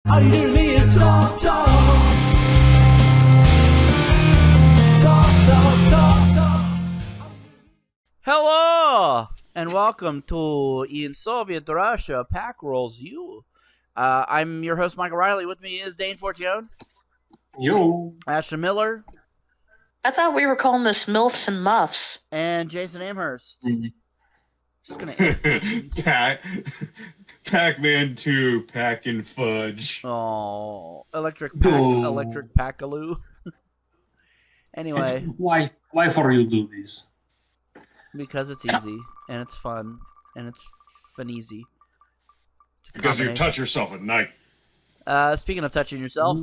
All you do to me is talk, talk. Hello, and welcome to In Soviet Russia Pack Rolls U. I'm your host, Michael Riley. With me is Dane Forgione. Yo. Ashley Miller. I thought we were calling this MILFs and Muffs. And Jason Amherst. Just gonna Pac-Man 2, Pack and Fudge. Oh, electric Packaloo. Anyway. Why for you do this? Because it's easy, and it's fun, and it's easy. Because you touch yourself at night. Speaking of touching yourself.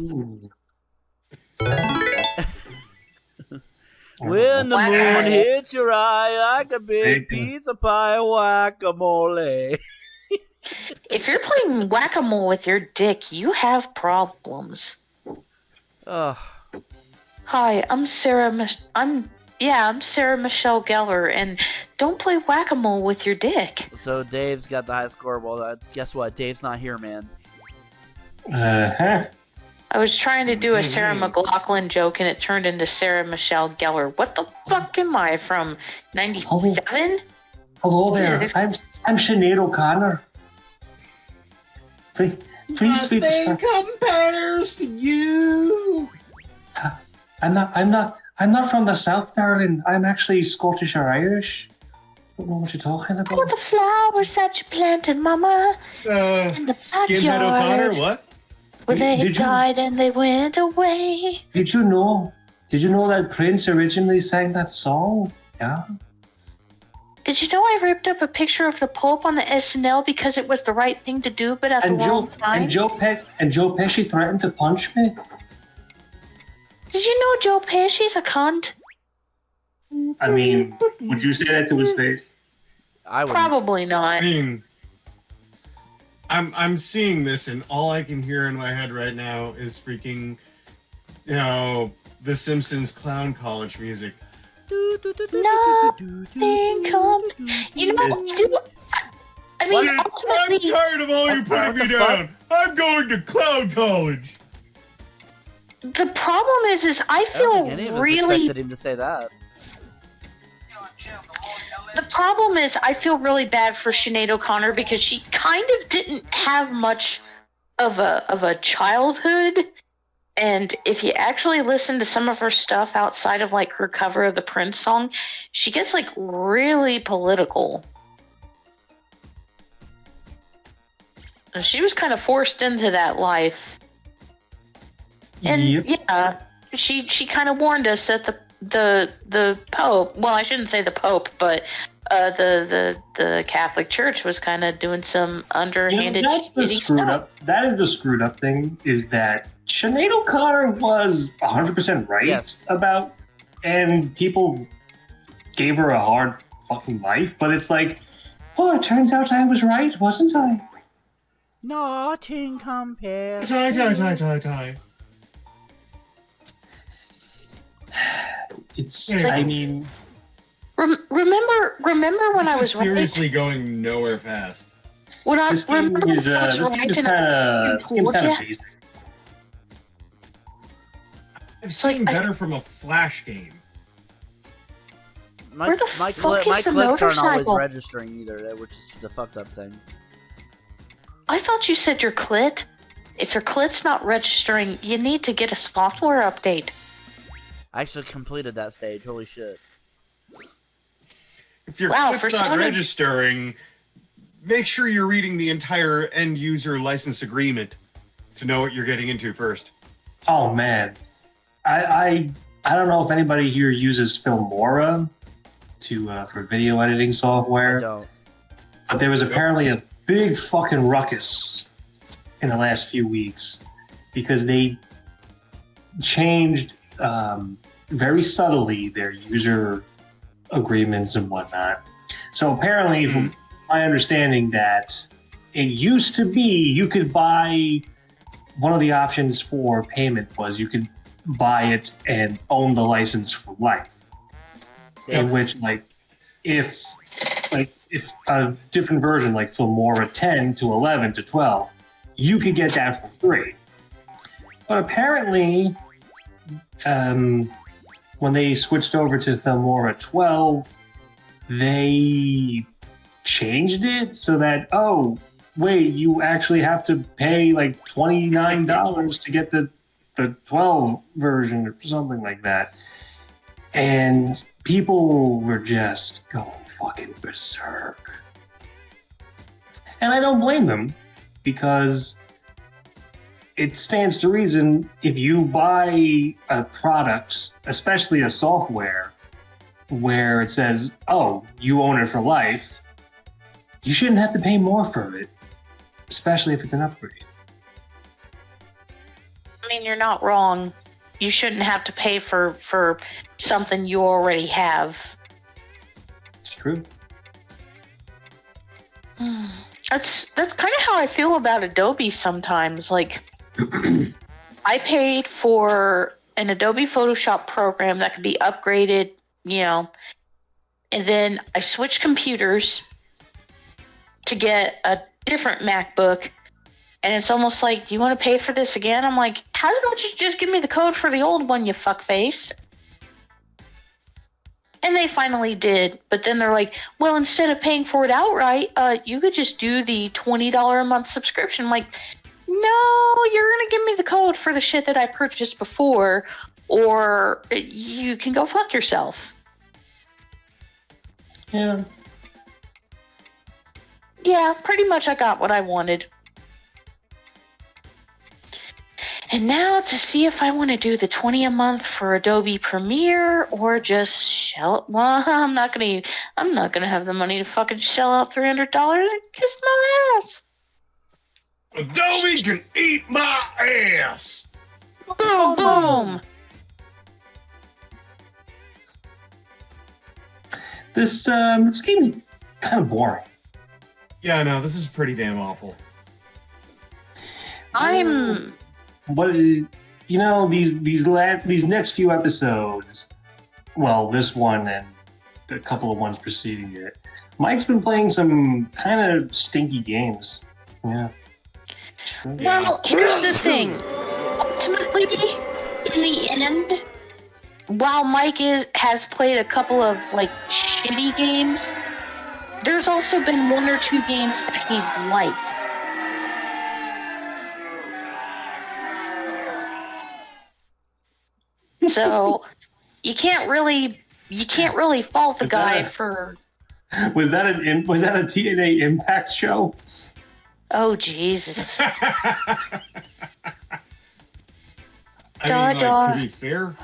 When the moon hits your eye like a big pizza pie, Whac-A-Mole. If you're playing Whac-A-Mole with your dick, you have problems. Ugh. Hi, I'm Sarah Michelle Gellar, and don't play Whac-A-Mole with your dick. So Dave's got the highest score. Well, guess what? Dave's not here, man. I was trying to do a Sarah McLachlan joke, and it turned into Sarah Michelle Gellar. What the fuck am I, from 97? Hello there. I'm Sinead O'Connor. Please speak. Nothing compares to you. I'm not from the South, darling. I'm actually Scottish or Irish. I don't know what you're talking about. Oh, the flowers that you planted, Mama. In the Skinhead O'Connor, what? Well, they died and they went away. Did you know that Prince originally sang that song? Yeah. Did you know I ripped up a picture of the Pope on the SNL because it was the right thing to do, but at the wrong time? And Joe Pesci threatened to punch me. Did you know Joe Pesci's a cunt? I mean, would you say that to his face? I would. Probably not. I mean, I'm seeing this, and all I can hear in my head right now is freaking, The Simpsons clown college music. Nothing comes. You know, I mean, ultimately, I'm tired of all you putting me down. I'm going to clown college. The problem is I feel really. Expected him to say that. The problem is I feel really bad for Sinead O'Connor because she kind of didn't have much of a childhood, and if you actually listen to some of her stuff outside of like her cover of the Prince song, she gets like really political. And she was kind of forced into that life. And yeah, she kind of warned us that the Pope, well, I shouldn't say the Pope, but the Catholic Church was kind of doing some underhanded stuff. That is the screwed up thing, is that Sinead O'Connor was 100% right about, and people gave her a hard fucking life, but it's like, oh, it turns out I was right, wasn't I? Nothing compares. Tie. I mean, remember when I was seriously going nowhere fast. When I this game is kind of basic. I've seen better from a Flash game. My clicks aren't always registering either, which is the fucked up thing. I thought you said your clit. If your clit's not registering, you need to get a software update. I actually completed that stage. Holy shit. If your clit's not registering, make sure you're reading the entire end user license agreement to know what you're getting into first. Oh man. I don't know if anybody here uses Filmora for video editing software. I don't. But there was apparently a big fucking ruckus in the last few weeks because they changed very subtly their user agreements and whatnot. So apparently, from my understanding, that it used to be you could buy, one of the options for payment was you could buy it and own the license for life. Yeah. In which, if a different version, like Filmora 10 to 11 to 12, you could get that for free. But apparently, when they switched over to Filmora 12, they changed it so that, oh, wait, you actually have to pay like $29 to get the 12 version or something like that. And people were just going fucking berserk. And I don't blame them, because it stands to reason if you buy a product, especially a software, where it says, oh, you own it for life, you shouldn't have to pay more for it, especially if it's an upgrade. I mean, you're not wrong. You shouldn't have to pay for something you already have. It's true. That's kind of how I feel about Adobe sometimes. Like, I paid for an Adobe Photoshop program that could be upgraded, and then I switched computers to get a different MacBook, and it's almost like, do you want to pay for this again? I'm like, how about you just give me the code for the old one, you fuckface? And they finally did, but then they're like, well, instead of paying for it outright, you could just do the $20 a month subscription. I'm like, no, you're going to give me the code for the shit that I purchased before, or you can go fuck yourself. Yeah. Yeah, pretty much I got what I wanted. And now to see if I want to do the $20 a month for Adobe Premiere or just shell. Well, I'm not gonna have the money to fucking shell out $300 and kiss my ass. Adobe can eat my ass. Boom, boom. This game is kind of boring. Yeah, no, this is pretty damn awful. But these next few episodes, well, this one and a couple of ones preceding it, Mike's been playing some kind of stinky games. Yeah. Well, here's the thing. Ultimately, in the end, while Mike has played a couple of like shitty games, there's also been one or two games that he's liked. So you can't really fault the guy for. Was that a TNA Impact show? Oh Jesus! I mean, to be fair.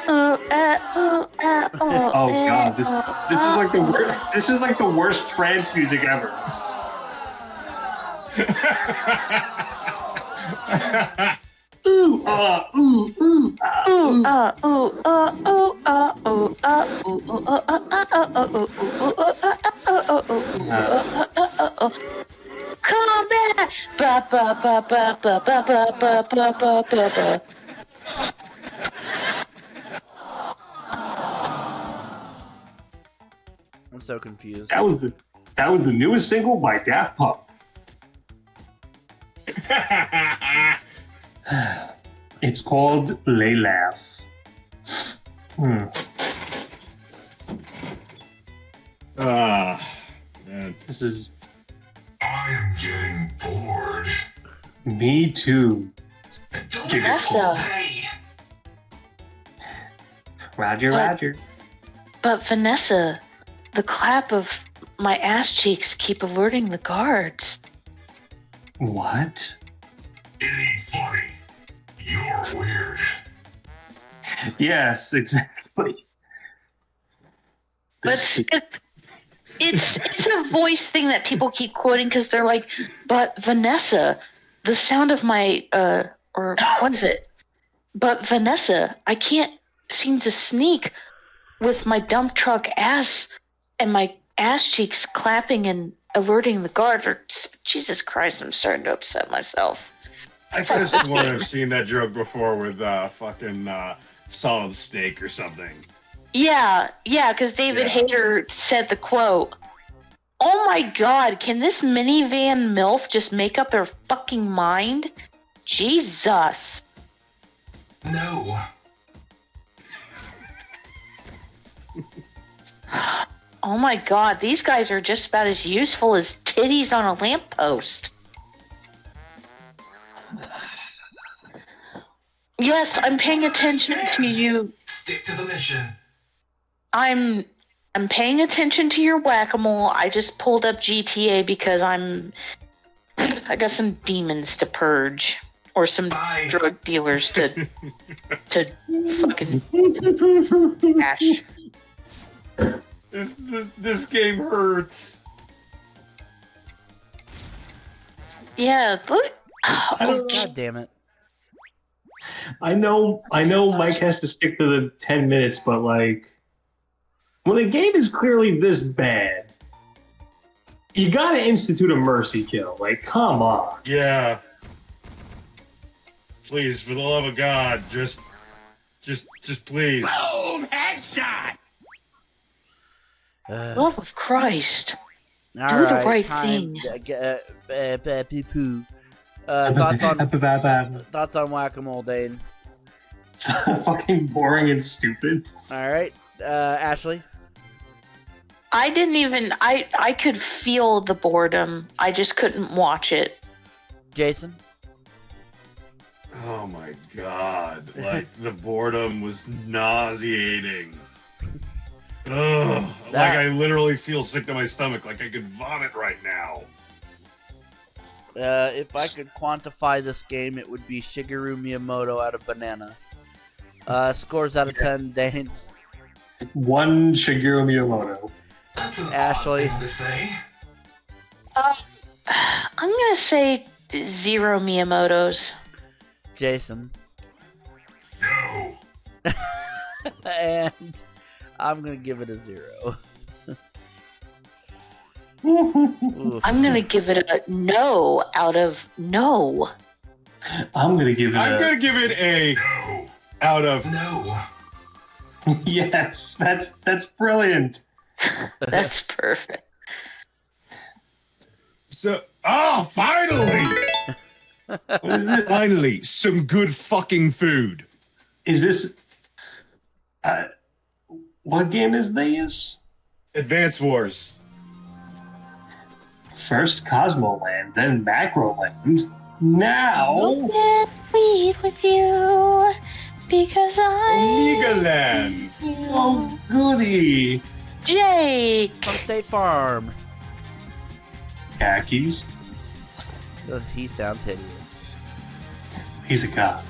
Oh God! This is like the worst trance music ever. Ooh, ooh, ooh, ooh, come back! Ba ba ba ba ba ba ba ba ba ba ba. I'm so confused. That was the newest single by Daft Punk. It's called Lay Laugh. Man. This is. I am getting bored. Me too. Vanessa. Roger. But Vanessa, the clap of my ass cheeks keep alerting the guards. What? It ain't funny. You're weird. Yes, exactly. But it's a voice thing that people keep quoting because they're like, but Vanessa, the sound of my or what is it? But Vanessa, I can't seem to sneak with my dump truck ass and my ass cheeks clapping and alerting the guards. Or Jesus Christ, I'm starting to upset myself. I could have sworn I've seen that joke before with fucking Solid Snake or something. Yeah, because David Hayter said the quote. Oh my god, can this minivan MILF just make up her fucking mind? Jesus. No. Oh my god, these guys are just about as useful as titties on a lamppost. Yes, I'm paying attention to you. Stick to the mission. I'm paying attention to your Whac-A-Mole. I just pulled up GTA because I got some demons to purge. Or some Bye. drug dealers to fucking cash. This game hurts. Yeah, look. God damn it. I know Mike has to stick to the 10 minutes, but like when a game is clearly this bad, you gotta institute a mercy kill. Like, come on. Yeah. Please, for the love of God, just please. Boom! Headshot! Love of Christ. All Do the right, right time. thing. Poo-poo. Thoughts on Whac-A-Mole, Dane? Fucking boring and stupid. All right, Ashley. I didn't even. I could feel the boredom. I just couldn't watch it. Jason. Oh my God. Like, the boredom was nauseating. Ugh. Like, I literally feel sick to my stomach. Like, I could vomit right now. If I could quantify this game, it would be Shigeru Miyamoto out of Banana. Scores out of 10, Dane. 1 Shigeru Miyamoto. That's an Ashley. odd thing to say. I'm gonna say 0 Miyamotos. Jason. No. And I'm going to give it a 0. Oof. I'm gonna give it a no out of no. I'm gonna give it I'm a gonna give it a No. out of. No. yes. That's brilliant. That's perfect. So, finally! What is this? Finally, some good fucking food. Is this? What game is this? Advance Wars. First Cosmo Land, then Macro Land. Now, get sweet with you because Omega I Land. oh goody, Jake. From State Farm. khakis. He sounds hideous. He's a god.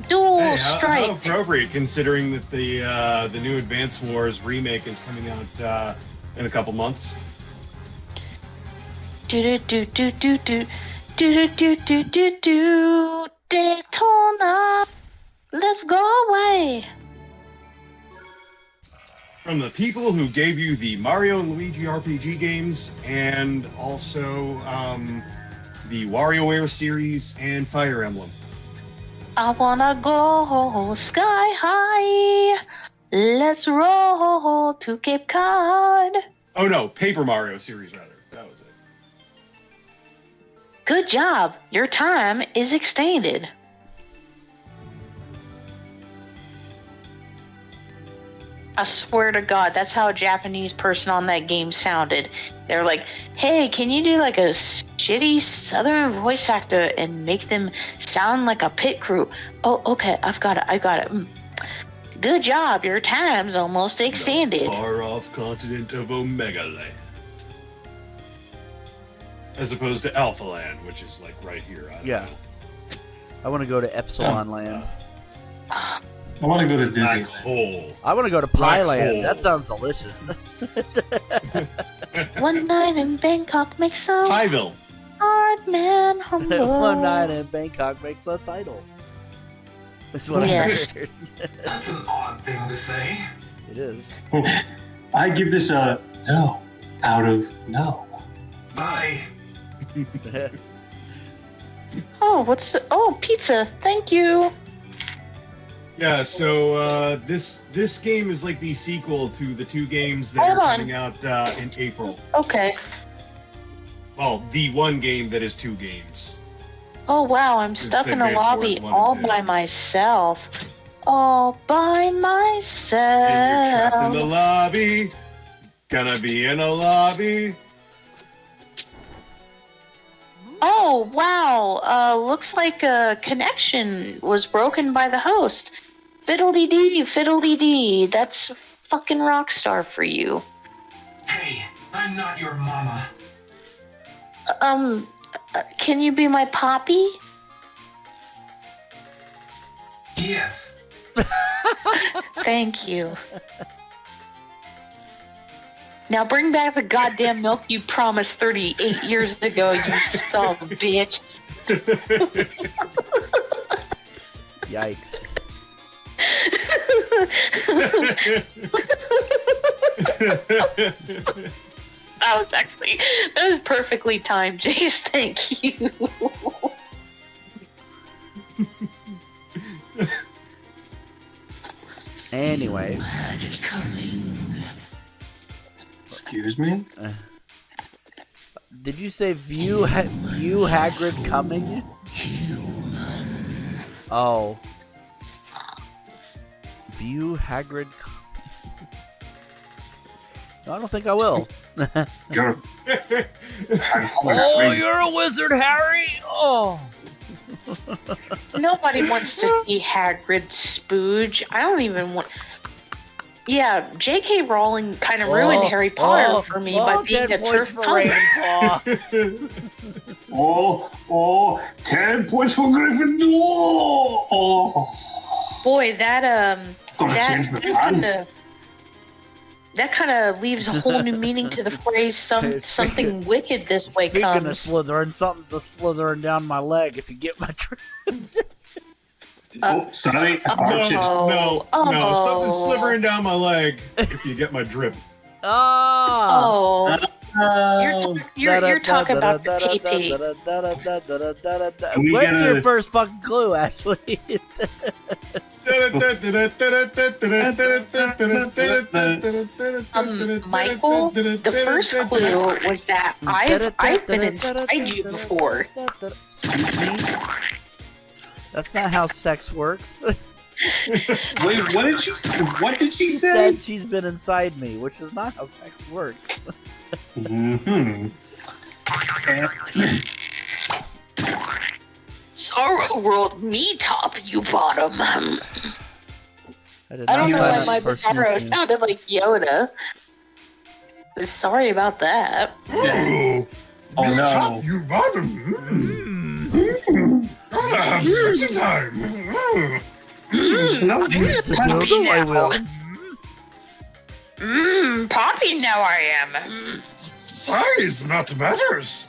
Dual Hey, how strike. appropriate considering that the new Advance Wars remake is coming out in a couple months. Do do do do do do do do do do do Daytona. Let's go away. From the people who gave you the Mario and Luigi RPG games and also the WarioWare series and Fire Emblem. I wanna go sky high. Let's roll to Cape Cod. Oh no, Paper Mario series rather. That was it. Good job. Your time is extended. I swear to God, that's how a Japanese person on that game sounded. They're like, hey, can you do like a shitty southern voice actor and make them sound like a pit crew? Oh, okay, I got it. Good job, your time's almost extended. The far-off continent of Omega Land. As opposed to Alpha Land, which is like right here. I don't Yeah. know. I want to go to Epsilon Land. I want to go to Black Disney. hole. I want to go to Pie Black Land. hole. That sounds delicious. One night in Bangkok makes a Highville. hard man humble. One night in Bangkok makes a title. That's what Yes. I heard. That's an odd thing to say. It is. I give this a no out of no. Bye. Oh, what's the... Oh, pizza. Thank you. Yeah, so this game is like the sequel to the two games that Hold are on. coming out in April. Okay. Well, the one game that is two games. Oh wow, I'm stuck in a Advance lobby Wars 1 all and 2. by myself. All by myself. And you're trapped in the lobby. Gonna be in a lobby. Oh wow, looks like a connection was broken by the host. Fiddle-dee-dee, fiddle-dee-dee. That's fucking Rockstar for you. Hey, I'm not your mama. Can you be my poppy? Yes. Thank you. Now bring back the goddamn milk you promised 38 years ago, you son of a bitch. Yikes. That was perfectly timed, Jace. Thank you. Anyway. Excuse me? Did you say view Hagrid coming? Oh. View Hagrid coming. No, I don't think I will. You're Oh, you're a wizard, Harry! Oh. Nobody wants to see Hagrid spooge. I don't even want... Yeah, J.K. Rowling kind of ruined Harry Potter for me by being 10 a points turf for punk. Ravenclaw. 10 points for Gryffindor! Oh. Boy, that Change my plans. that kind of leaves a whole new meaning to the phrase something wicked this way Speaking comes. of Slytherin, something's a slithering down my leg if you get my drift. Sorry. No, something's slithering down my leg if you get my drip. Oh! You're talking about the PP. Where's your first fucking clue, Ashley? Michael, the first clue was that I've been inside you before. Excuse me? That's not how sex works. Wait, what did she She say? said she's been inside me, which is not how sex works. Mm-hmm. Sorrow rolled me top, you bottom. I did I don't not know sign why up my for Bizarro snoozing. sounded like Yoda. Sorry about that. Oh, Oh, no. top, you bottom. Gonna have sexy time. No, Use the dildo, I will. Poppy now I am. Size not matters.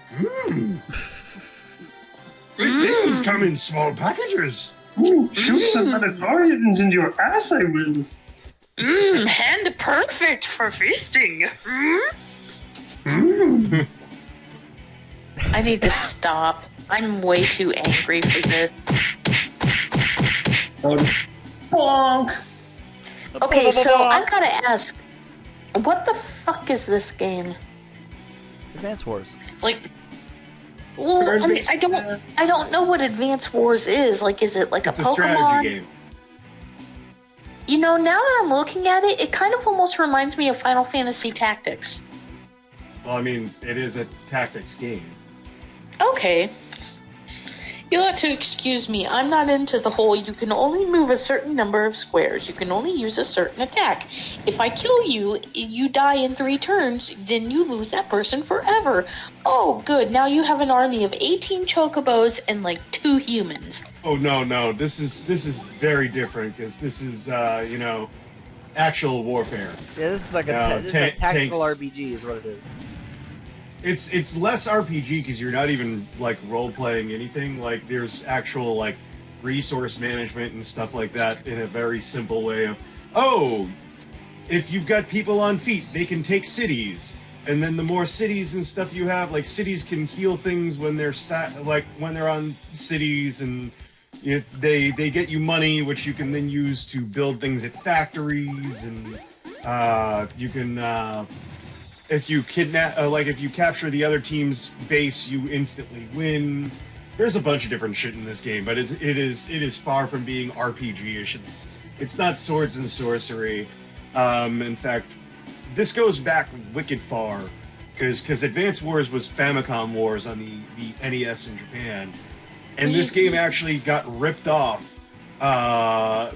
Great things come in small packages. Shoot some Mandalorians into your ass, I will. Hand perfect for feasting. I need to stop. I'm way too angry for this. Bonk! Okay, so I've got to ask, what the fuck is this game? It's Advance Wars. Like, well, I mean, I don't know what Advance Wars is. Like, is it like It's a a Pokemon? strategy game. You know, now that I'm looking at it, it kind of almost reminds me of Final Fantasy Tactics. Well, I mean, it is a tactics game. Okay. You'll have to excuse me. I'm not into the whole you can only move a certain number of squares. You can only use a certain attack. If I kill you, you die in 3 turns, then you lose that person forever. Oh, good. Now you have an army of 18 chocobos and like 2 humans. Oh no, this is very different because this is actual warfare. Yeah, this is like a tactical RPG is what it is. It's less RPG because you're not even like role playing anything. Like there's actual like resource management and stuff like that in a very simple way of if you've got people on feet, they can take cities. And then the more cities and stuff you have, like cities can heal things when they're when they're on cities, and They get you money, which you can then use to build things at factories, and you can if you if you capture the other team's base, you instantly win. There's a bunch of different shit in this game, but it is far from being RPG-ish. It's not swords and sorcery. In fact, this goes back wicked far, because Advance Wars was Famicom Wars on the NES in Japan. And this game actually got ripped off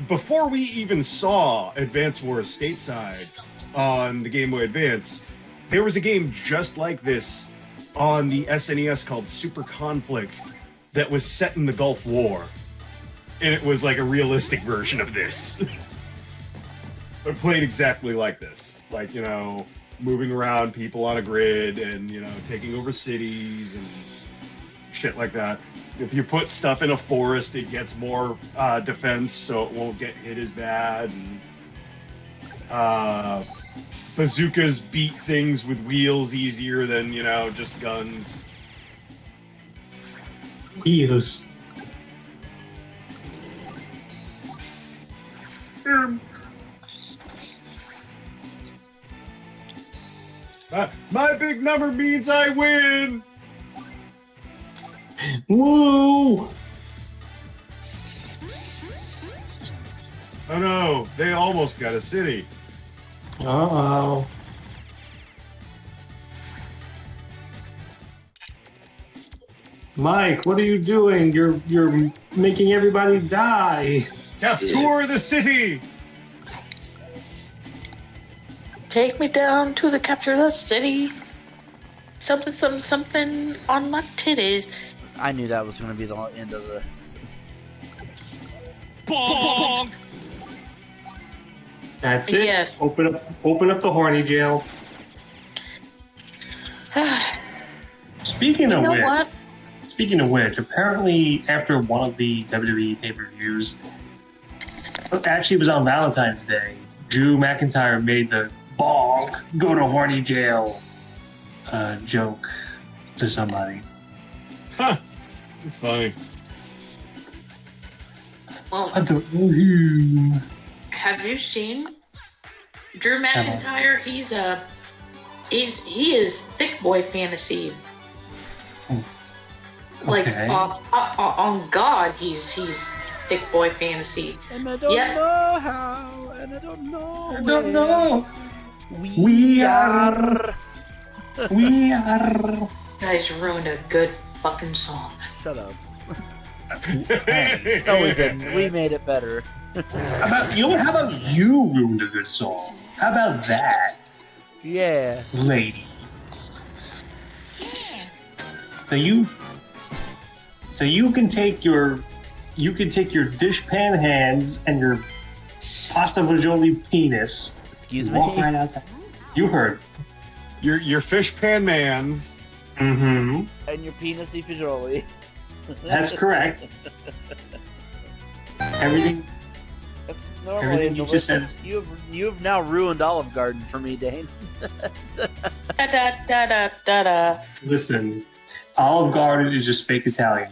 before we even saw Advance Wars stateside on the Game Boy Advance. There was a game just like this on the SNES called Super Conflict that was set in the Gulf War. And it was like a realistic version of this. It played exactly like this. Like, moving around people on a grid and, taking over cities and shit like that. If you put stuff in a forest, it gets more defense, so it won't get hit as bad. And bazookas beat things with wheels easier than, just guns. Wheels. My big number means I win! Woo! Oh no, they almost got a city. Uh-oh. Mike, what are you doing? You're making everybody die. Capture the city! Take me down to the capture the city. Something, something, something on my titties. I knew that was going to be the end of the. Bonk! That's it. Yes. Open up the horny jail. Speaking You of know which, what? apparently after one of the WWE pay-per-views, actually it was on Valentine's Day, Drew McIntyre made the bonk, go to horny jail joke to somebody. Huh. It's funny. Well, I don't know you. have you seen Drew McIntyre? He is thick boy fantasy. Like Okay. on God, he's thick boy fantasy. And I don't Yeah. know how, and I don't know. I don't know. We are. We are. Guys ruined a good fucking song. Shut up. Hey. No, we didn't. We made it better. How about you ruined a good song? How about that, Yeah. lady? So you can take your dishpan hands and your pasta fagioli penis. Excuse me. Walk right out there. You heard. Your fish pan mans. Mm-hmm. And your penisy fagioli. That's correct. Everything. That's normally Everything you just delicious. said. You've now ruined Olive Garden for me, Dane. Da da da da da da. Listen, Olive Garden is just fake Italian.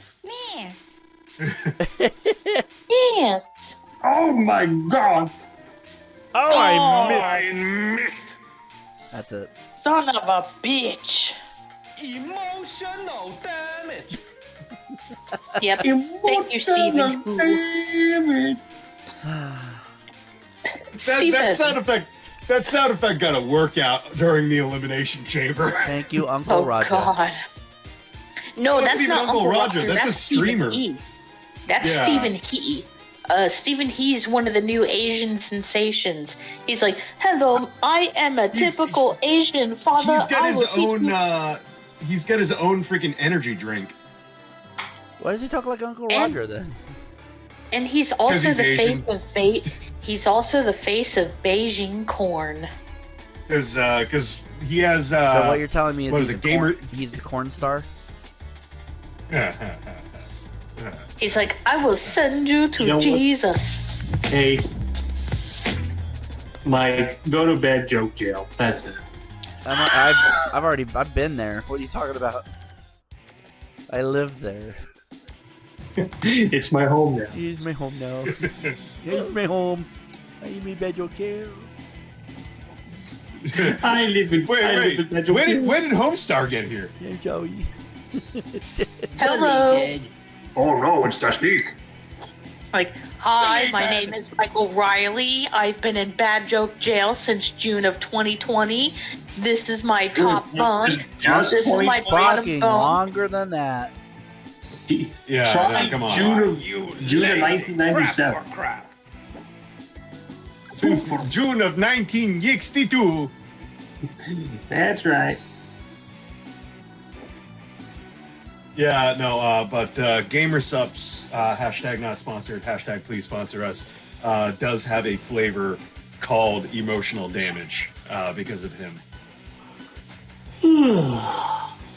Yes. Oh my God! Oh, I missed. That's it. Son of a bitch. Emotional damage. Yep. Thank you, Stephen. Damn it. That sound effect got a workout during the elimination chamber. Thank you, Uncle Oh Roger. God. No, It wasn't that's even not Uncle Uncle Roger, Roger. that's a streamer. Stephen He. That's Yeah. Stephen He. Stephen He's one of the new Asian sensations. He's like, "Hello, I am a He's- typical Asian father. He's got I his will teach own. you-" He's got his own freaking energy drink. Why does he talk like Uncle And- Roger then? And he's also he's the Asian. face of He's also the face of Beijing corn. Because he has. So what you're telling me is what he's is a it, gamer- he's a corn star? He's like, "I will send you to You know what? Jesus." Hey, Mike, go to bed, joke jail. That's it. I've been there. What are you talking about? I live there. It's my home now. Here's my home now. Here's my home. I me bed okay. I live in. Wait. When did Homestar get here? Yeah, Joey. Hello. Oh no, it's the sneak. Like, hi, my name is Michael Riley. I've been in bad joke jail since June of 2020. This is my top bunk. This is my bottom Fucking bunk. longer than that. Yeah, Try come on. June of 1997. Crap. Since June of 1962. That's right. Yeah, no, but GamerSupps, hashtag not sponsored, hashtag please sponsor us, does have a flavor called Emotional Damage because of him.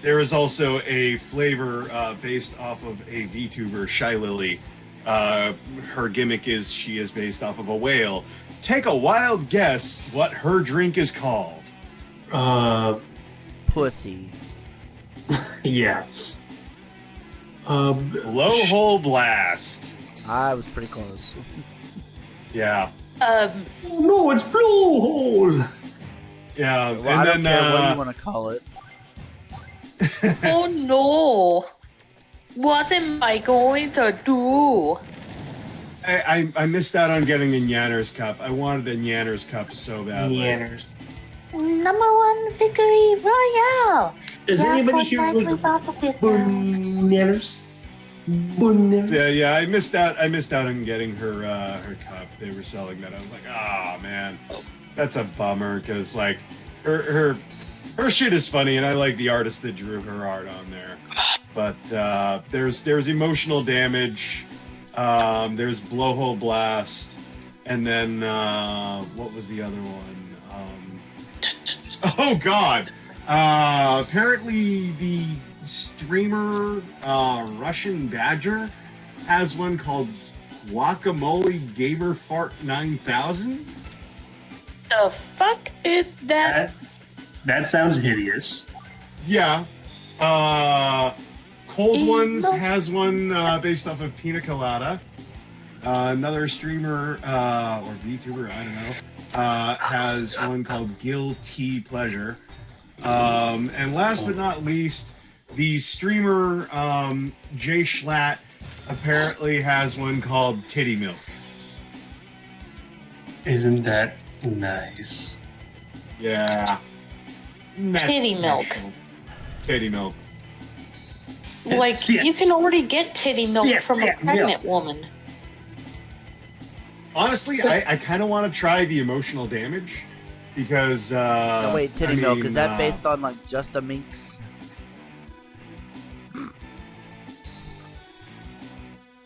There is also a flavor based off of a VTuber, Shy Lily. Her gimmick is she is based off of a whale. Take a wild guess what her drink is called. Pussy. Yeah. Blowhole Blast. I was pretty close. Yeah. No, it's blowhole. Yeah, Well, I don't care what you want to call it. Oh no. What am I going to do? I missed out on getting a Nanners Cup. I wanted a Nanners Cup so badly. Yanners. Number one victory royale. Does anybody here look bananas? Bananas. Yeah, I missed out on getting her her cup. They were selling that. I was like, oh man, that's a bummer because like her shit is funny, and I like the artist that drew her art on there. But there's Emotional Damage, there's Blowhole Blast, and then what was the other one? Oh God! Apparently the streamer Russian Badger has one called Whac-A-Mole Gamer Fart 9000. The fuck is that? That sounds hideous. Yeah. Cold Ones has one based off of Pina Colada. Another streamer or VTuber, I don't know, has one called Guilty Pleasure. And last but not least, the streamer Jay Schlatt apparently has one called Titty Milk. Isn't that nice? Yeah. Titty milk. Titty milk. Like, Yeah. you can already get titty milk Yeah, from a yeah, pregnant woman. Honestly, I kind of want to try the Emotional Damage because. No, wait, titty milk, is that uh, based on like Just a Minx?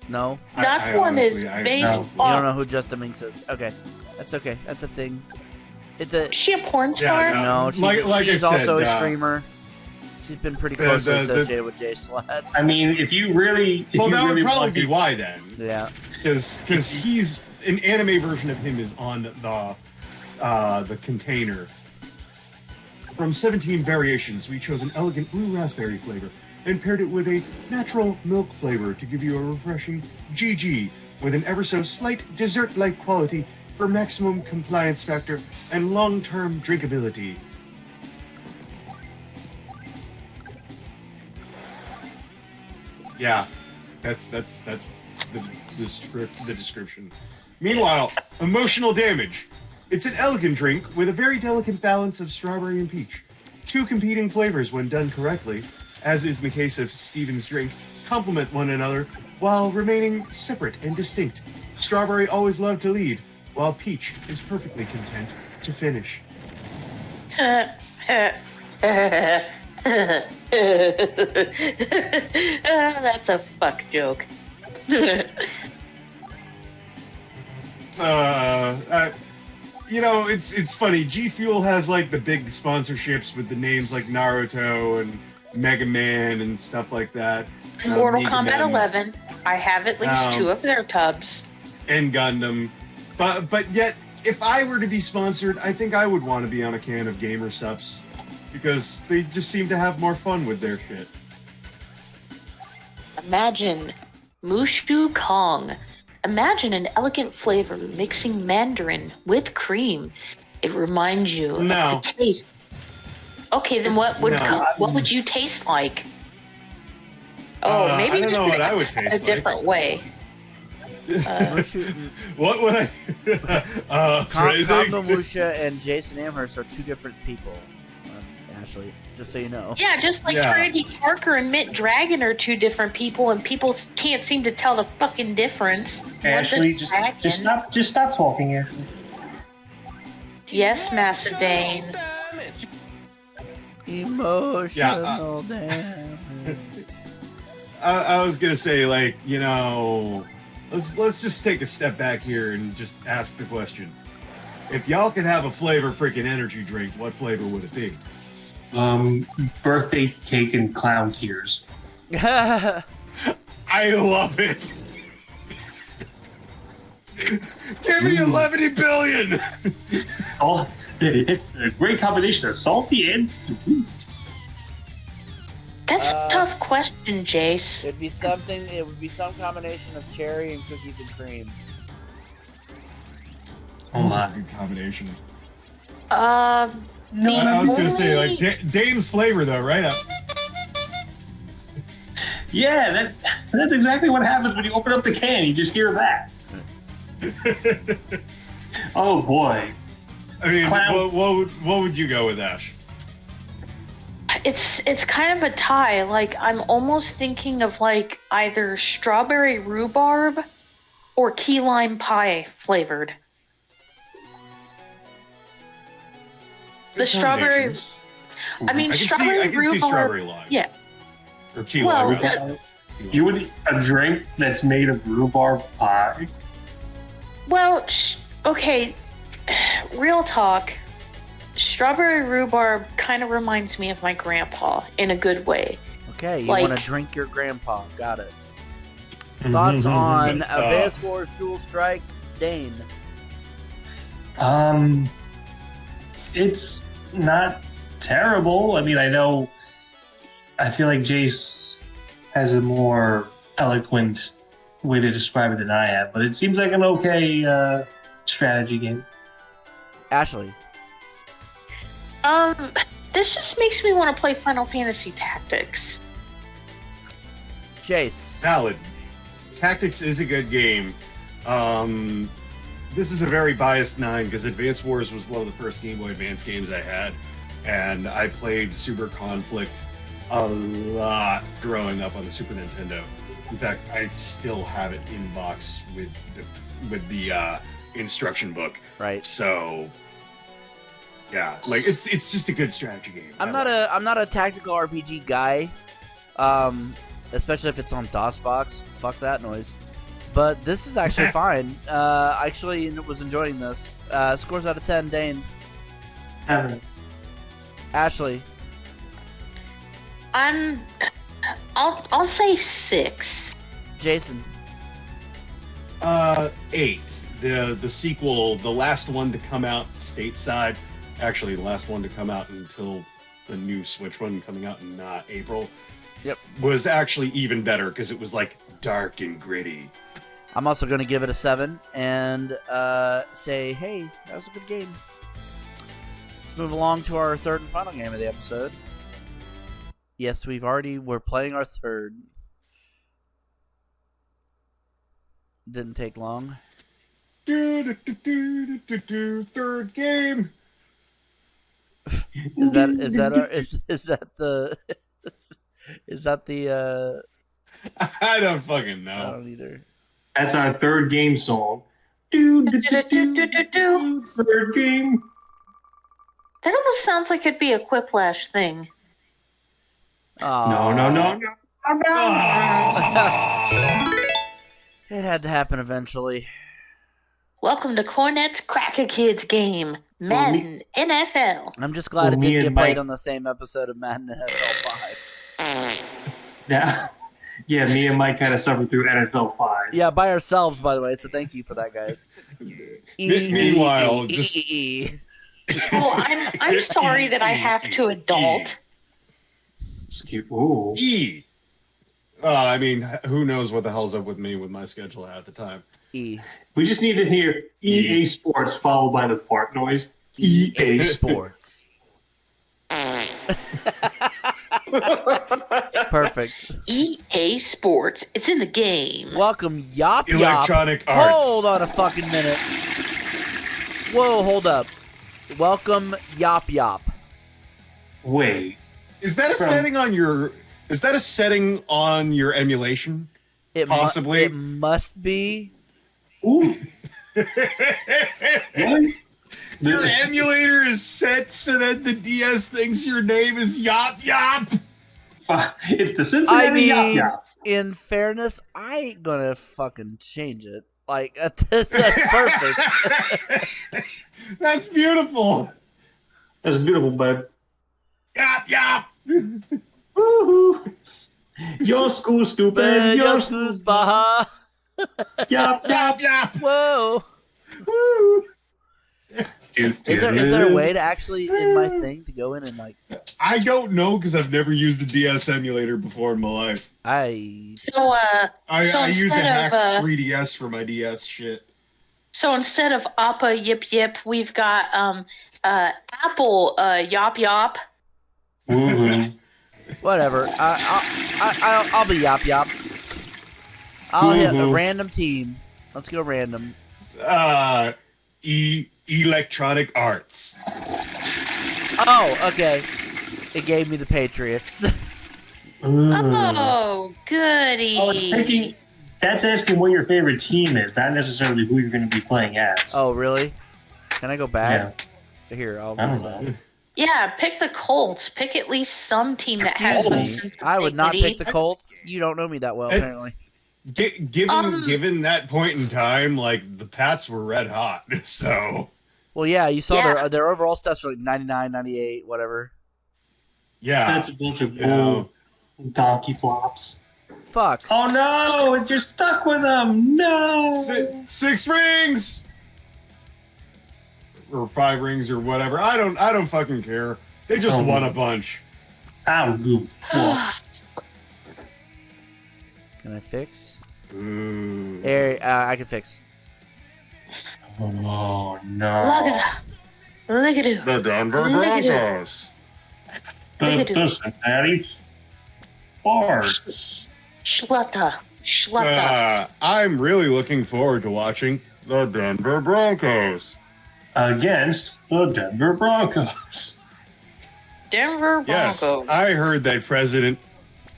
No? That I one honestly, is based no. You don't on. know who Just a Minx is? Okay. That's okay. That's a thing. It's a... Is she a porn star? Yeah, No, she's, like I she's said, also a streamer. She's been pretty closely associated with Jay Schlatt. I mean, if you really, Well, that really would probably want be to- why then. Yeah. Because he's an anime version of him is on the container. From 17 variations, we chose an elegant blue raspberry flavor and paired it with a natural milk flavor to give you a refreshing GG with an ever so slight dessert-like quality for maximum compliance factor and long-term drinkability. Yeah, that's the description. Meanwhile, Emotional Damage. It's an elegant drink with a very delicate balance of strawberry and peach. Two competing flavors, when done correctly, as is the case of Steven's drink, complement one another while remaining separate and distinct. Strawberry always loved to lead, while peach is perfectly content to finish. That's a fuck joke. You know, it's funny. G Fuel has like the big sponsorships with the names like Naruto and Mega Man and stuff like that. Mortal Mega Kombat Man 11. I have at least 2 of their tubs. and Gundam, but yet if I were to be sponsored, I think I would want to be on a can of GamerSupps because they just seem to have more fun with their shit. Imagine Mushu Kong. Imagine an elegant flavor mixing mandarin with cream. It reminds you No. of the taste. Okay, then what No. what would you taste like? Oh, maybe I don't just know what I would taste a like. different way. What would I? Phrasing? Musha and Jason Amherst are two different people. Ashley, just so you know. Yeah, just like Yeah. Trinity Parker and Mitt Dragon are two different people, and people can't seem to tell the fucking difference. Ashley, One's a just dragon. just stop talking, Ashley. Yes, Master Dane. Damage. Emotional damage. I was gonna say, like, let's just take a step back here and just ask the question: if y'all could have a flavor freaking energy drink, what flavor would it be? Birthday cake and clown tears. I love it. Give me 11 billion. Oh, it's a great combination of salty and sweet. That's a tough question, Jace. It would be some combination of cherry and cookies and cream. Oh That's my. a good combination. No, I was gonna say, like, Dane's flavor, though, right? Yeah, that's exactly what happens when you open up the can. You just hear that. Oh boy. I mean, Clown. what would you go with, Ash? It's kind of a tie. Like, I'm almost thinking of like either strawberry rhubarb or key lime pie flavored. The Good strawberry. combinations. I mean, I can strawberry see rhubarb. strawberry lime. Yeah. Or key Well, lime. rather. You would eat a drink that's made of rhubarb pie? Well, okay. Real talk. Strawberry rhubarb kind of reminds me of my grandpa in a good way. Okay, you Like- want to drink your grandpa. Got it. Thoughts on Advance Wars Dual Strike, Dane? It's not terrible. I mean, I feel like Jace has a more eloquent way to describe it than I have, but it seems like an okay strategy game. Ashley. This just makes me want to play Final Fantasy Tactics. Jace. Valid. Tactics is a good game. This is a very biased 9 because Advance Wars was one of the first Game Boy Advance games I had, and I played Super Conflict a lot growing up on the Super Nintendo. In fact, I still have it in box with the instruction book. Right. So, yeah, like it's just a good strategy game. I'm not a tactical RPG guy, especially if it's on DOSBox. Fuck that noise. But this is actually fine. I actually was enjoying this. Scores out of 10, Dane. 7. Ashley. I'll say 6. Jason. 8. The sequel, the last one to come out stateside, actually the last one to come out until the new Switch one coming out in April. Yep. Was actually even better because it was like dark and gritty. I'm also going to give it a 7 and say, hey, that was a good game. Let's move along to our third and final game of the episode. Yes, we're playing our third. Didn't take long. Third game. Is that the I don't fucking I know. don't either. That's our third game song. Do. Third game. That almost sounds like it'd be a Quiplash thing. No. It had to happen eventually. Welcome to Cornet's Cracker Kids game, Madden NFL. I'm just glad it me didn't and get played Mike- on the same episode of Madden NFL 5. Yeah, me and Mike kind of suffered through NFL 5. Yeah, by ourselves, by the way, so thank you for that, guys. Meanwhile, just Oh, I'm sorry that I have to adult. Excuse. Ooh. E. I mean, who knows what the hell's up with me with my schedule at the time. E. We just need to hear EA Sports followed by the fart noise. EA Sports. Perfect. EA Sports. It's in the game. Welcome, Yop Yop. Electronic Arts. Hold on a fucking minute. Whoa, hold up. Welcome, Yop Yop. Wait. Is that a setting on your? Is that a setting on your emulation? Possibly. It must be. Ooh. What? Your emulator is set so that the DS thinks your name is Yop Yop. It's the Cincinnati Yop Yop. In fairness, I ain't gonna fucking change it. Like, this is perfect. That's beautiful. That's beautiful, babe. Yop Yop. Woohoo! Your school stupid. Your school's baha. Yop Yop Yop. Whoa. Woo. Is there a way to actually, in my thing, to go in and, like... I don't know, because I've never used a DS emulator before in my life. I use a hacked 3DS for my DS shit. So instead of Appa Yip Yip, we've got Apple Yop Yop. Mm-hmm. Whatever. I'll be Yop Yop. I'll hit a random team. Let's go random. Electronic Arts. Oh, okay. It gave me the Patriots. Oh, goody. Oh, it's picking. That's asking what your favorite team is, not necessarily who you're going to be playing as. Oh, really? Can I go back? Yeah. Here, I'll I don't reset. know. Yeah, pick the Colts. Pick at least some team that has some Excuse me. sense of I would not dignity. pick the Colts. You don't know me that well, apparently. Given that point in time, like, the Pats were red hot, so... Well, yeah, you saw their overall stats were like 99, 98, whatever. Yeah. That's a bunch of bull donkey flops. Fuck. Oh no! You're stuck with them. No. Six rings, or 5 rings, or whatever. I don't fucking care. They just won a bunch. I'm good. Can I fix? Ooh. There, I can fix. Oh no. Look at it. The Denver Broncos. The Cincinnati Farts. Schlutta. I'm really looking forward to watching the Denver Broncos. Against the Denver Broncos. Denver Broncos. Yes, I heard that President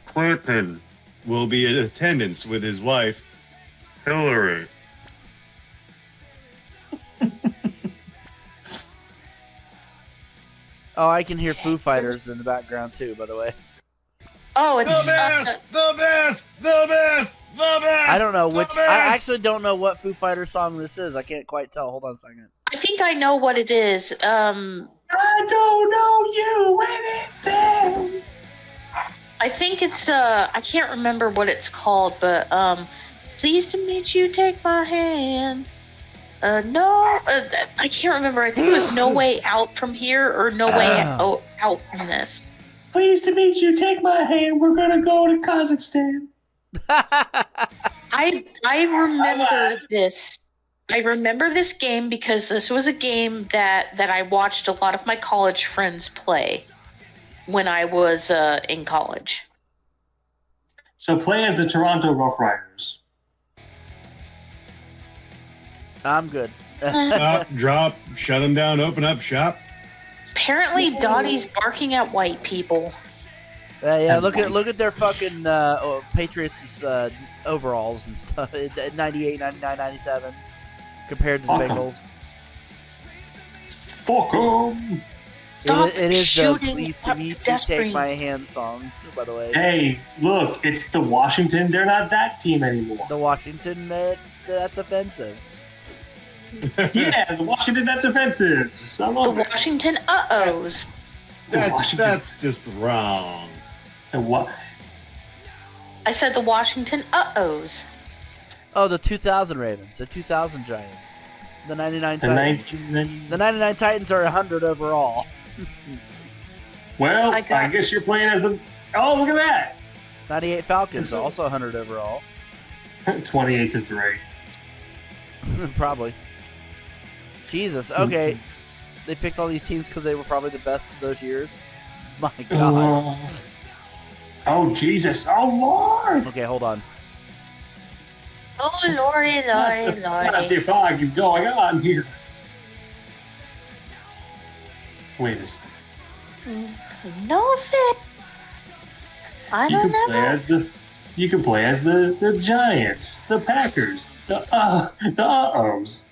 Clinton will be in attendance with his wife, Hillary. Oh, I can hear Foo Fighters in the background too, by the way. Oh, it's The best. I don't know which. best. I actually don't know what Foo Fighters song this is. I can't quite tell. Hold on a second. I think I know what it is. I don't know you anything. I think it's I can't remember what it's called, but pleased to meet you, take my hand. I can't remember. I think it was No Way Out from Here or No Way Out from this. Pleased to meet you. Take my hand. We're gonna go to Kazakhstan. I remember this. I remember this game because this was a game that I watched a lot of my college friends play when I was in college. So play as the Toronto Rough Riders. I'm good. Stop, drop, shut them down, open up shop. Apparently, Dottie's barking at white people. Yeah, look at their fucking Patriots overalls and stuff. 98, 99, 97 compared to the Fuck 'em. Bengals. Fuck 'em. It is the shooting Pleased to up Meet You, pedestrians. Take My Hand song, by the way. Hey, look, it's the Washington. They're not that team anymore. The Washington, that's offensive. Yeah, the Washington. That's offensive. Some The of it. Washington uh-ohs. That's just wrong. The what? I said the Washington uh-ohs. Oh, the 2000 Ravens, the 2000 Giants, the 99 The Titans. 1990. The 99 Titans are 100 overall. Well, I got- I guess you're playing as the. Oh, look at that! 98 Falcons, also 100 overall. 28-3. Probably. Jesus. Okay. They picked all these teams because they were probably the best of those years. My God. Oh, Jesus. Oh, Lord. Okay, hold on. Oh, Lordy, Lordy, What Lordy. the fuck is going on here? Wait a second. No offense. I don't know. You can play as the Giants, the Packers, the Uh-Ohs.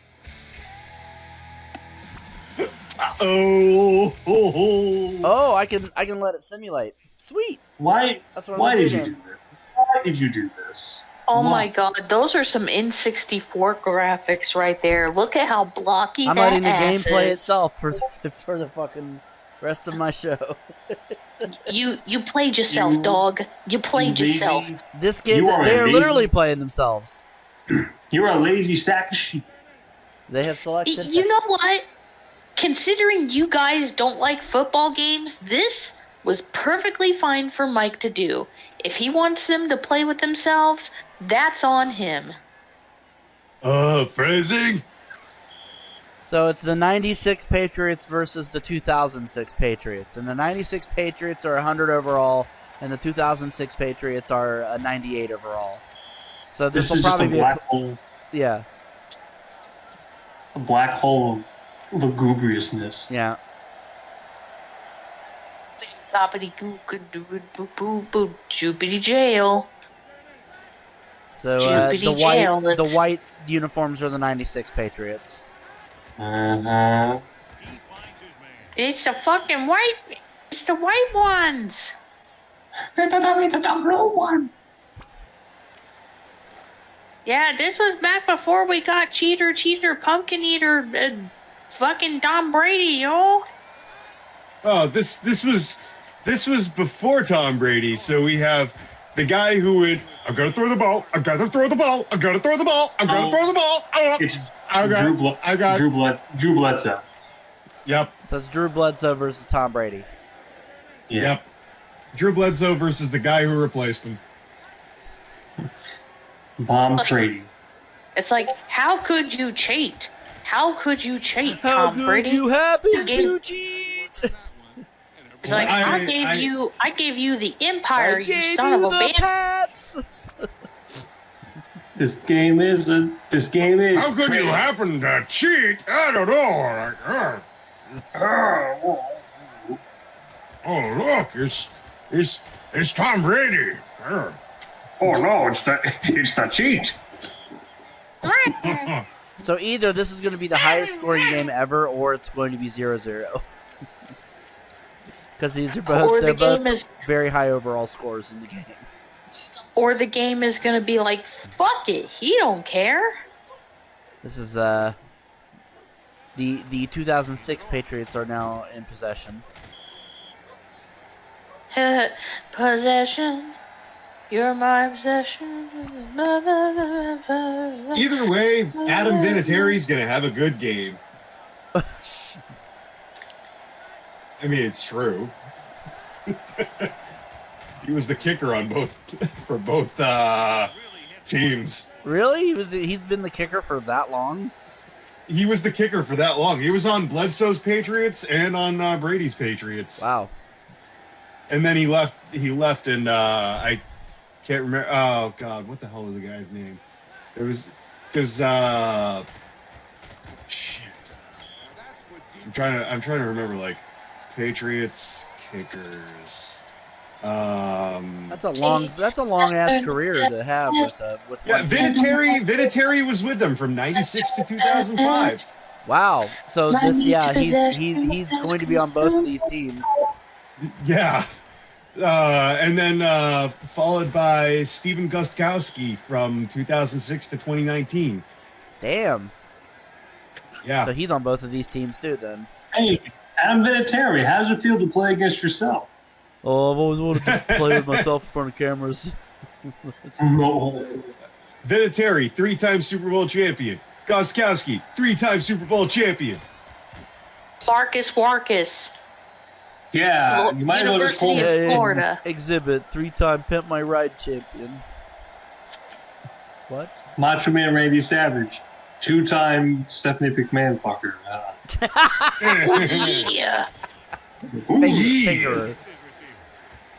Oh, I can let it simulate. Sweet. Why? That's what Why I'm did doing. you do this? Why did you do this? Oh Why? my God, those are some N64 graphics right there. Look at how blocky I'm that letting the ass game play is. itself for the fucking rest of my show. You played yourself, You- dog. You played You yourself. lazy- This game, You are they are lazy. literally playing themselves. You're a lazy sack of shit. They have selected. You know what? Considering you guys don't like football games, this was perfectly fine for Mike to do. If he wants them to play with themselves, that's on him. Phrasing? So it's the 96 Patriots versus the 2006 Patriots. And the 96 Patriots are 100 overall, and the 2006 Patriots are 98 overall. So this This will is just probably a be black hole. yeah, A black hole of lugubriousness. yeah. Jupity jail. So Jupity jail, the let's- white uniforms are the 96 Patriots. Uh-huh. It's the fucking white. It's the white ones. The blue one. Yeah, this was back before we got cheater, pumpkin eater, fucking Tom Brady, yo. Oh, this was before Tom Brady. So we have the guy who would, I'm gonna throw the ball, I'm gonna throw the ball, I'm gonna throw the ball, I'm gonna throw the ball. It's I got Drew Bledsoe. Yep. So it's Drew Bledsoe versus Tom Brady. Yeah. Yep. Drew Bledsoe versus the guy who replaced him. Bomb trading. It's like, how could you cheat? How could you cheat, How Tom could Brady? you happen You gave- to cheat? It's like, I gave you the Empire, I you gave son you of a the bitch. Pats. This game is. How could you happen to cheat? I don't know. Oh, look, it's Tom Brady. Oh no! It's the cheat. So either this is going to be the highest scoring game ever, or it's going to be 0-0. Because these are Or the they're both game is, very high overall scores in the game. or the game is gonna be like, fuck it, he don't care. This is the 2006 Patriots are now in possession. Possession, you're my possession. Either way, Adam Vinatieri's gonna have a good game. I mean, it's true. He was the kicker on for both teams. Really? He's been the kicker for that long? He was the kicker for that long. He was on Bledsoe's Patriots and on Brady's Patriots. Wow. And then he left, and I can't remember. Oh God, what the hell was the guy's name? It was because shit. I'm trying to remember, like, Patriots kickers. That's a long ass career to have with Yeah, one. Vinatieri was with them from '96 to 2005. Wow. So this he's going to be on both of these teams. Yeah. And then followed by Steven Gostkowski from 2006 to 2019. Damn. Yeah. So he's on both of these teams too then. Hey, Adam Vinatieri, how does it feel to play against yourself? Oh, I've always wanted to play with myself in front of cameras. No. Vinatieri, 3-time Super Bowl champion. Gostkowski, 3-time Super Bowl champion. Marcus Warcus. Yeah, you might as well just call University it. of Florida. Exhibit 3-time Pimp My Ride champion. What? Macho Man Randy Savage, 2-time Stephanie McMahon fucker. Yeah. Fingerer.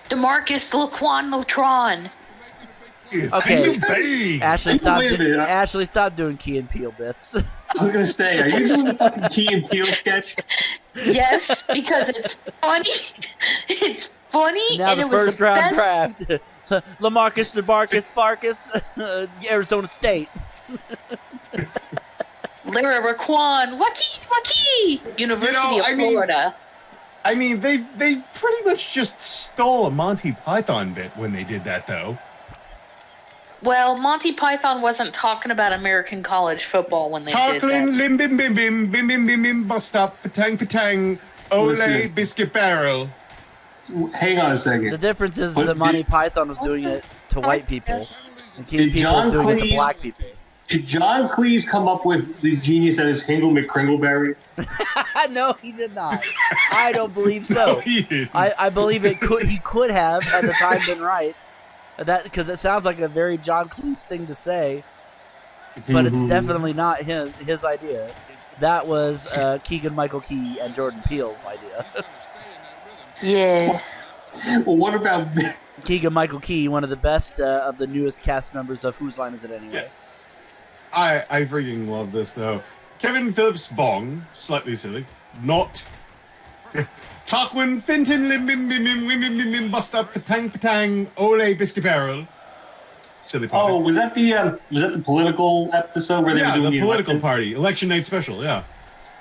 DeMarcus Laquan Lotron. Okay. Ashley, stop. Wait a minute. Ashley, stop doing Key and Peele bits. I was gonna say, are you doing the fucking Key and Peele sketch? Yes, because it's funny. It's funny, Now and the it was first the round best. draft. LaMarcus, DeMarcus, Farkas, Arizona State. Lara Raquan, Waki, University of Florida. I mean, they pretty much just stole a Monty Python bit when they did that, though. Well, Monty Python wasn't talking about American college football when they did Tarklin, that. lim bim bim bim bim bim bim bim bus stop patang ole Listen. biscuit barrel. Hang on a second. The difference is But that Monty did- Python was doing it to white people, and Key and Did Peele was John doing it to Cleese- black people. Did John Cleese come up with the genius that is Hingle McCringleberry? No, he did not. I don't believe so. He did. I believe it could. He could have had the time been right. That because it sounds like a very John Cleese thing to say, but it's definitely not his idea. That was Keegan Michael Key and Jordan Peele's idea. Yeah. Well, what about Keegan Michael Key, one of the best of the newest cast members of Whose Line Is It Anyway? I freaking love this though. Kevin Phillips Bong, slightly silly, not. Tarquin Finton lim bim bim bim bim bim bim bim bust up patang ole biscuit barrel. Silly party. Oh, was that the political episode where they were yeah, doing the political election? party, election night special. Yeah.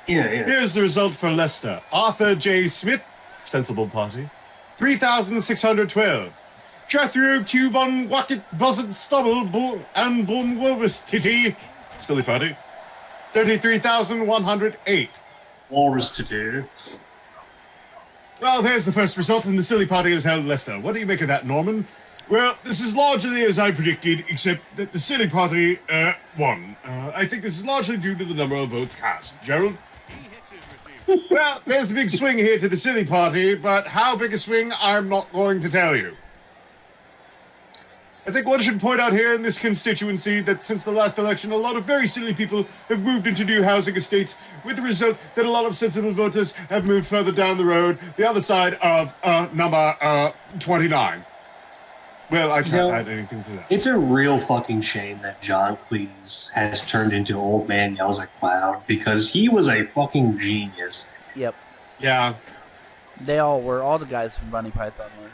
Yeah. Here's the result for Leicester. Arthur J. Smith, sensible party, 3,612. Jethro Cubon Wacket Buzzard Stubble and Boom Wolvers Titty, silly party, 33,108. Walrus to do. Well, there's the first result, and the silly party has held Leicester. What do you make of that, Norman? Well, this is largely as I predicted, except that the silly party won. I think this is largely due to the number of votes cast. Gerald? Well, there's a big swing here to the silly party, but how big a swing, I'm not going to tell you. I think one should point out here in this constituency that since the last election, a lot of very silly people have moved into new housing estates, with the result that a lot of sensible voters have moved further down the road, the other side of number 29. Well, I can't add anything to that. It's a real fucking shame that John Cleese has turned into Old Man Yells at Cloud because he was a fucking genius. Yep, Yeah. they all were. All the guys from Monty Python were.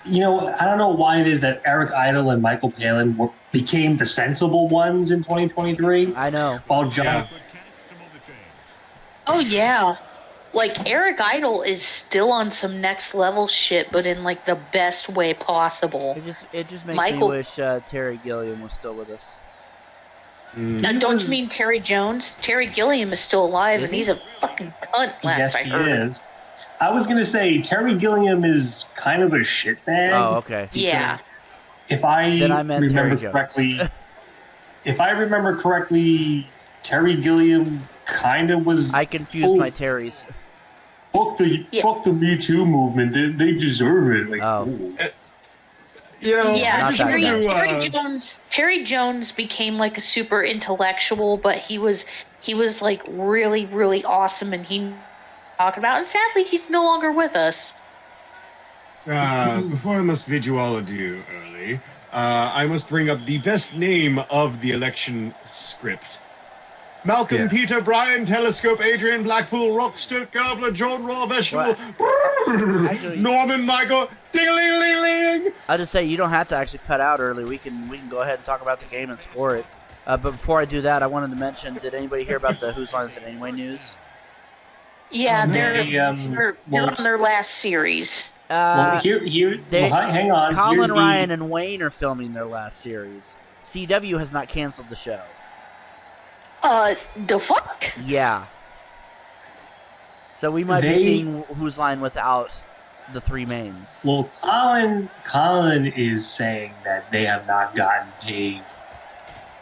You know, I don't know why it is that Eric Idle and Michael Palin became the sensible ones in 2023. I know. While John, Yeah. Oh yeah. Like Eric Idle is still on some next level shit, but in like the best way possible. It just makes Michael- me wish Terry Gilliam was still with us. Now, don't you mean Terry Jones? Terry Gilliam is still alive, Is and he? he's a fucking cunt. Last yes, I he heard. is. I was gonna say Terry Gilliam is kind of a shitbag. Oh, okay. Yeah. If I Then I meant Terry remember Jones. correctly, if I remember correctly, Terry Gilliam kind of was. I confused my Terrys. Fuck the Me Too movement. They deserve it. Like, Oh. ooh. You know, Yeah, Not that Terry, bad. Terry Jones became like a super intellectual, but he was like really, really awesome, and he talked about. And sadly, he's no longer with us. before I must bid you all adieu early, I must bring up the best name of the election script. Malcolm, Yeah. Peter, Brian, Telescope, Adrian, Blackpool, Rockstoke, Gabler, John, Raw, Vegetable, Actually- Norman, Michael, ding-a-ling-ling-ling. I'll just say you don't have to actually cut out early. We can go ahead and talk about the game and score it. But before I do that, I wanted to mention: did anybody hear about the Whose Line Is It Anyway news? Yeah, they're well- on their last series. Well, hang on. Colin Here's the- Ryan and Wayne are filming their last series. CW has not canceled the show. The fuck? Yeah. So we might be They- seeing Whose Line without the three mains. Well, Colin is saying that they have not gotten paid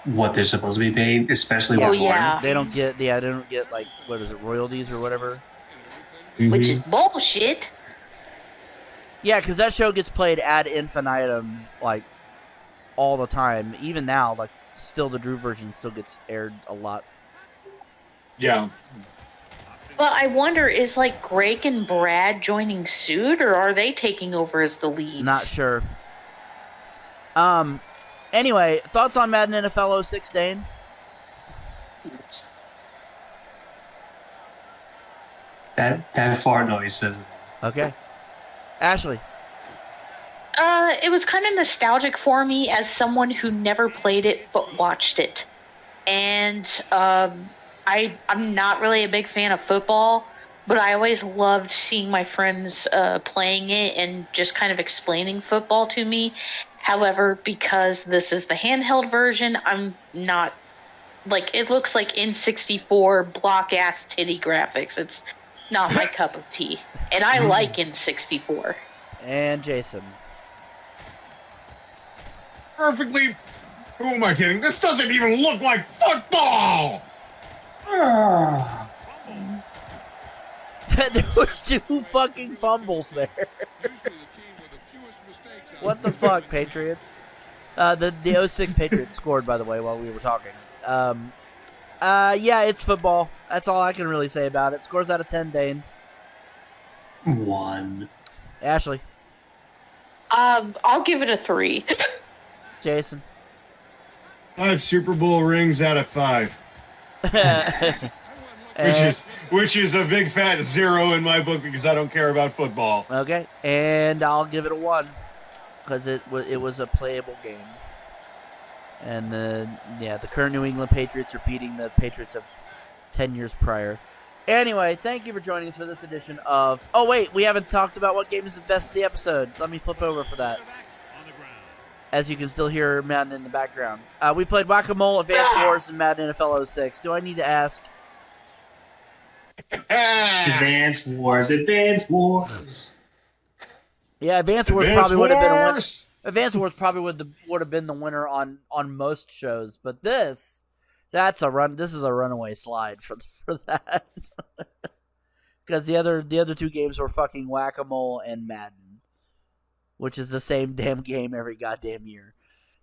what they're supposed to be paid, especially Oh, with yeah. They don't get like what is it, royalties or whatever. which is bullshit. Yeah, because that show gets played ad infinitum, like, all the time. Even now, like, still the Drew version still gets aired a lot. Yeah. But I wonder, is, like, Greg and Brad joining suit, or are they taking over as the leads? Not sure. Anyway, thoughts on Madden NFL 06, Dane? That fart noise says it. Okay. Ashley? It was kind of nostalgic for me as someone who never played it but watched it. And I'm not really a big fan of football, but I always loved seeing my friends playing it and just kind of explaining football to me. However, because this is the handheld version, I'm not, like, it looks like N64 block-ass titty graphics. It's not my cup of tea. And I like N64. And Jason? Perfectly. Who am I kidding? This doesn't even look like football! There were 2 fucking fumbles there. What the fuck, Patriots? The 06 Patriots scored, by the way, while we were talking. Yeah, it's football. That's all I can really say about it. Scores out of 10, Dane. 1. Ashley? I'll give it a 3. Jason? 5 Super Bowl rings out of 5. Which is a big fat 0 in my book because I don't care about football. Okay, and I'll give it a 1 because it was a playable game. And the current New England Patriots are beating the Patriots of 10 years prior. Anyway, thank you for joining us for this edition of... Oh, wait, we haven't talked about what game is the best of the episode. Let me flip over for that. As you can still hear Madden in the background. We played Whac-A-Mole, Advanced Wars, and Madden NFL 06. Do I need to ask? Advanced Wars. Yeah, Advanced Wars probably would have been a winner. Advanced Wars probably would have been the winner on most shows, but this is a runaway slide for that. Because the other 2 games were fucking Whac-A-Mole and Madden, which is the same damn game every goddamn year.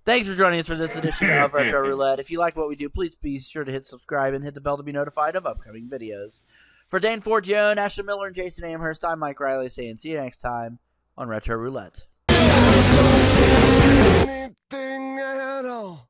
Thanks for joining us for this edition of Retro Roulette. If you like what we do, please be sure to hit subscribe and hit the bell to be notified of upcoming videos. For Dane Forgione, Ashley Miller, and Jason Amherst, I'm Mike Riley saying see you next time on Retro Roulette. Anything at all.